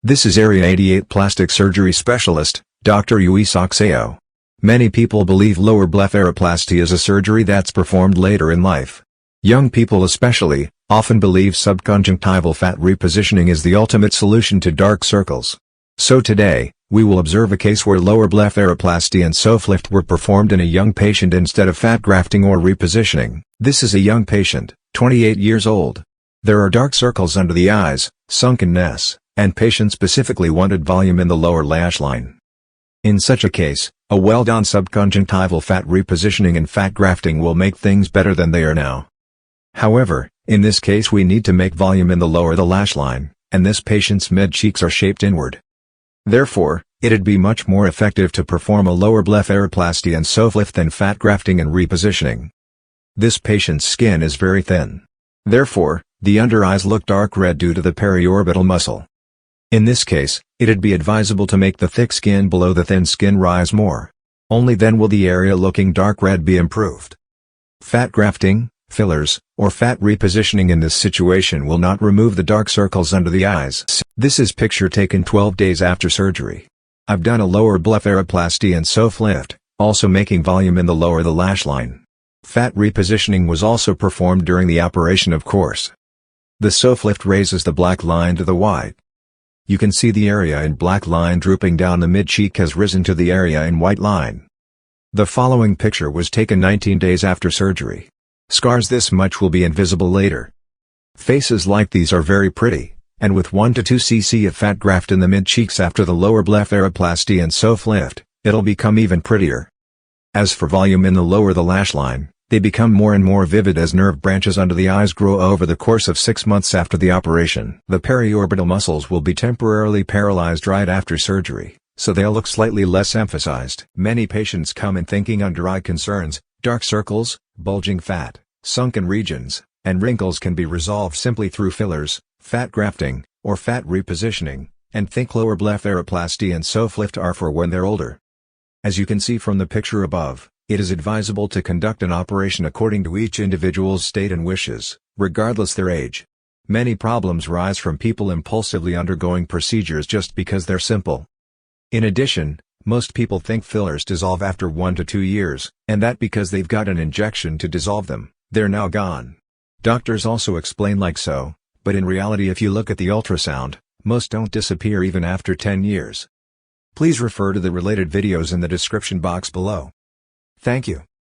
This is Area 88 plastic surgery specialist, Dr. Yui Sakseo. Many people believe lower blepharoplasty is a surgery that's performed later in life. Young people especially, often believe subconjunctival fat repositioning is the ultimate solution to dark circles. So today, we will observe a case where lower blepharoplasty and SOOF lift were performed in a young patient instead of fat grafting or repositioning. This is a young patient, 28 years old. There are dark circles under the eyes, sunkenness, and patient specifically wanted volume in the lower lash line. In such a case, a well-done subconjunctival fat repositioning and fat grafting will make things better than they are now. However, in this case we need to make volume in the lower the lash line, and this patient's mid-cheeks are shaped inward. Therefore, it'd be much more effective to perform a lower blepharoplasty and SOOF lift than fat grafting and repositioning. This patient's skin is very thin. Therefore, the under eyes look dark red due to the periorbital muscle. In this case, it'd be advisable to make the thick skin below the thin skin rise more. Only then will the area looking dark red be improved. Fat grafting, fillers, or fat repositioning in this situation will not remove the dark circles under the eyes. This is picture taken 12 days after surgery. I've done a lower blepharoplasty and SOOF lift, also making volume in the lower the lash line. Fat repositioning was also performed during the operation, of course. The SOOF lift raises the black line to the white. You can see the area in black line drooping down the mid-cheek has risen to the area in white line. The following picture was taken 19 days after surgery. Scars this much will be invisible later. Faces like these are very pretty, and with 1 to 2 cc of fat graft in the mid-cheeks after the lower blepharoplasty and SOOF lift, it'll become even prettier. As for volume in the lower the lash line, they become more and more vivid as nerve branches under the eyes grow over the course of 6 months after the operation. The periorbital muscles will be temporarily paralyzed right after surgery, so they'll look slightly less emphasized. Many patients come in thinking under eye concerns, dark circles, bulging fat, sunken regions, and wrinkles can be resolved simply through fillers, fat grafting, or fat repositioning, and think lower blepharoplasty and SOOF lift are for when they're older. As you can see from the picture above, it is advisable to conduct an operation according to each individual's state and wishes, regardless their age. Many problems rise from people impulsively undergoing procedures just because they're simple. In addition, most people think fillers dissolve after 1 to 2 years, and that because they've got an injection to dissolve them, they're now gone. Doctors also explain like so, but in reality if you look at the ultrasound, most don't disappear even after 10 years. Please refer to the related videos in the description box below. Thank you.